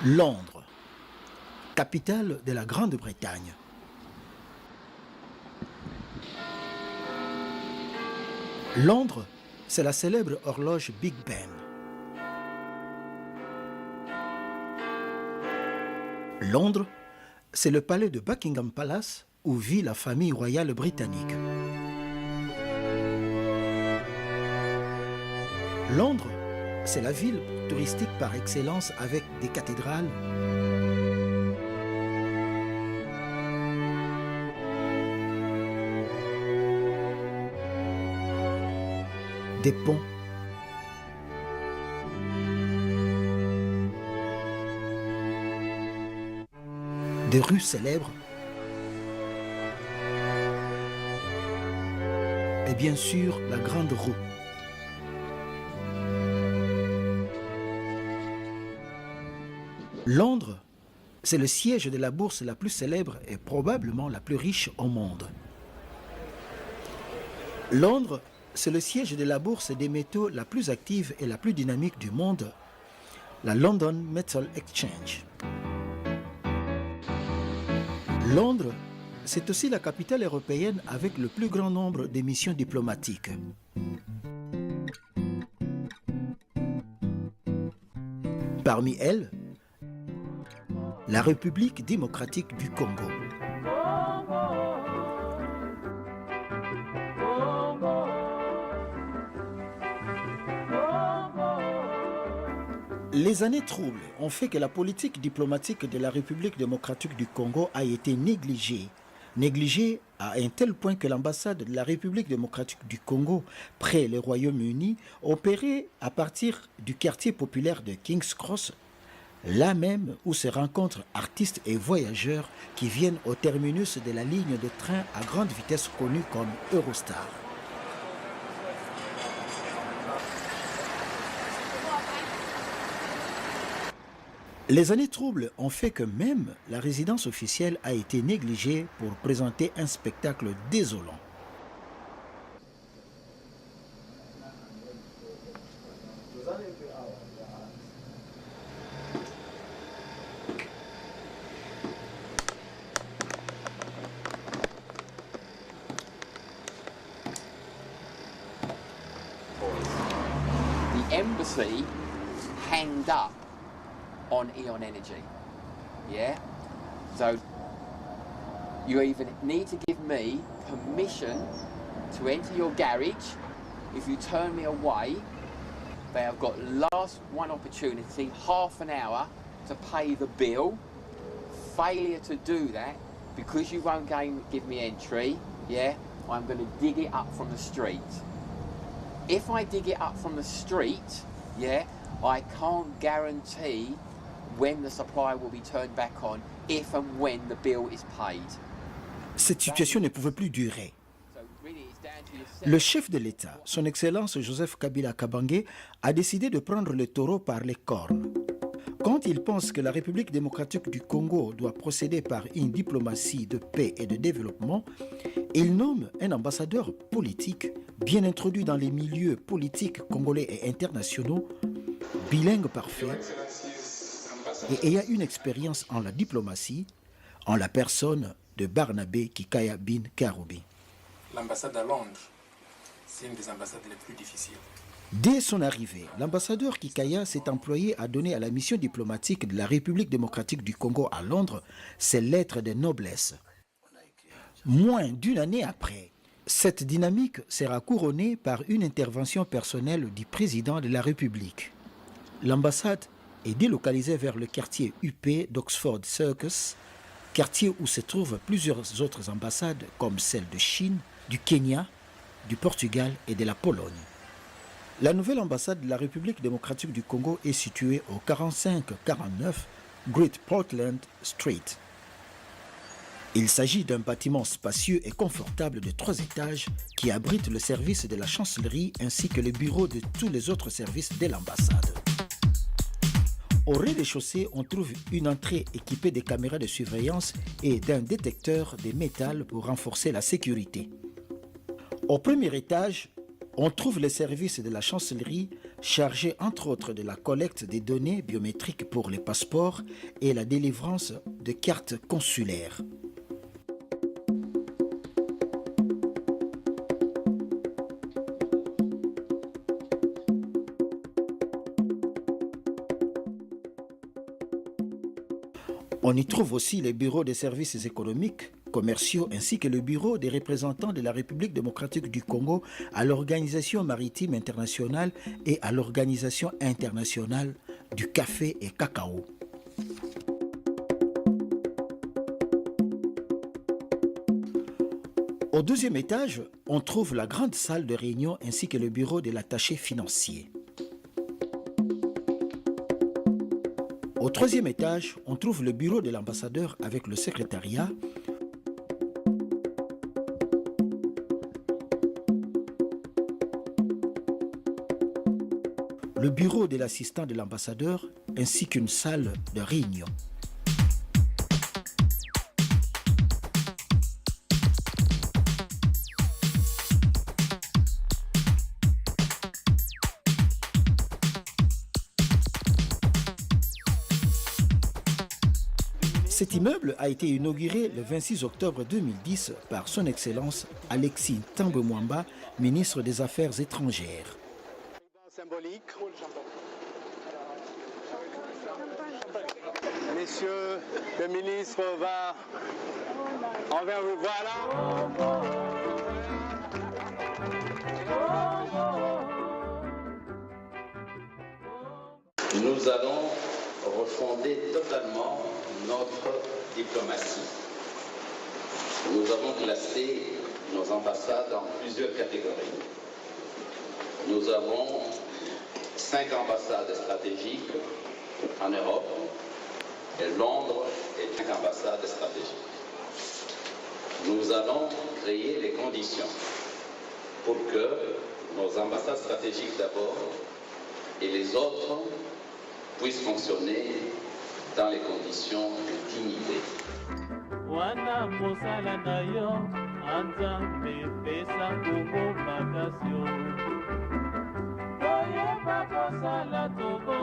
Londres, capitale de la Grande-Bretagne. Londres, c'est la célèbre horloge Big Ben. Londres, c'est le palais de Buckingham Palace où vit la famille royale britannique. Londres, c'est la ville touristique par excellence avec des cathédrales, des ponts, des rues célèbres et bien sûr la Grande Roue. Londres, c'est le siège de la bourse la plus célèbre et probablement la plus riche au monde. Londres, c'est le siège de la bourse des métaux la plus active et la plus dynamique du monde, la London Metal Exchange. Londres, c'est aussi la capitale européenne avec le plus grand nombre de missions diplomatiques. Parmi elles, la République démocratique du Congo. Les années troubles ont fait que la politique diplomatique de la République démocratique du Congo a été négligée. Négligée à un tel point que l'ambassade de la République démocratique du Congo, près le Royaume-Uni, opérait à partir du quartier populaire de King's Cross, là même où se rencontrent artistes et voyageurs qui viennent au terminus de la ligne de train à grande vitesse connue comme Eurostar. Les années troubles ont fait que même la résidence officielle a été négligée pour présenter un spectacle désolant. The embassy hanged up on Eon Energy, yeah? So you even need to give me permission to enter your garage. If you turn me away, they have got last one opportunity, half an hour to pay the bill. Failure to do that, because you won't give me entry, yeah, I'm going to dig it up from the street. If I dig it up from the street, yeah, I can't guarantee when the supply will be turned back on, if and when the bill is paid. Cette situation ne pouvait plus durer. Le chef de l'État, son Excellence Joseph Kabila Kabange, a décidé de prendre le taureau par les cornes. Quand il pense que la République démocratique du Congo doit procéder par une diplomatie de paix et de développement, il nomme un ambassadeur politique bien introduit dans les milieux politiques congolais et internationaux, bilingue parfait, et ayant une expérience en la diplomatie, en la personne de Barnabé Kikaya Bin Karoubi. L'ambassade à Londres, c'est une des ambassades les plus difficiles. Dès son arrivée, l'ambassadeur Kikaya s'est employé à donner à la mission diplomatique de la République démocratique du Congo à Londres ses lettres de noblesse. Moins d'une année après, cette dynamique sera couronnée par une intervention personnelle du président de la République. L'ambassade est délocalisée vers le quartier UP d'Oxford Circus, quartier où se trouvent plusieurs autres ambassades comme celle de Chine, du Kenya, du Portugal et de la Pologne. La nouvelle ambassade de la République démocratique du Congo est située au 4549 Great Portland Street. Il s'agit d'un bâtiment spacieux et confortable de 3 étages qui abrite le service de la chancellerie ainsi que les bureaux de tous les autres services de l'ambassade. Au rez-de-chaussée, on trouve une entrée équipée de caméras de surveillance et d'un détecteur de métal pour renforcer la sécurité. Au premier étage, on trouve les services de la chancellerie chargé entre autres de la collecte des données biométriques pour les passeports et la délivrance de cartes consulaires. On y trouve aussi les bureaux des services économiques, commerciaux ainsi que le bureau des représentants de la République démocratique du Congo à l'Organisation maritime internationale et à l'Organisation internationale du café et cacao. Au deuxième étage, on trouve la grande salle de réunion ainsi que le bureau de l'attaché financier. Au troisième étage, on trouve le bureau de l'ambassadeur avec le secrétariat, le bureau de l'assistant de l'ambassadeur ainsi qu'une salle de réunion. Cet immeuble a été inauguré le 26 octobre 2010 par son Excellence Alexis Tambwe-Mwamba, ministre des Affaires étrangères. Symbolique. Messieurs, le ministre va envers vous. Voilà. Nous allons refonder totalement notre diplomatie. Nous avons classé nos ambassades en plusieurs catégories. Nous avons 5 ambassades stratégiques en Europe et Londres est 5 ambassades stratégiques. Nous allons créer les conditions pour que nos ambassades stratégiques d'abord et les autres puissent fonctionner dans les conditions de dignité. Wana mosala na yo anzambe pesa Congo makasio oyeba kosala tobo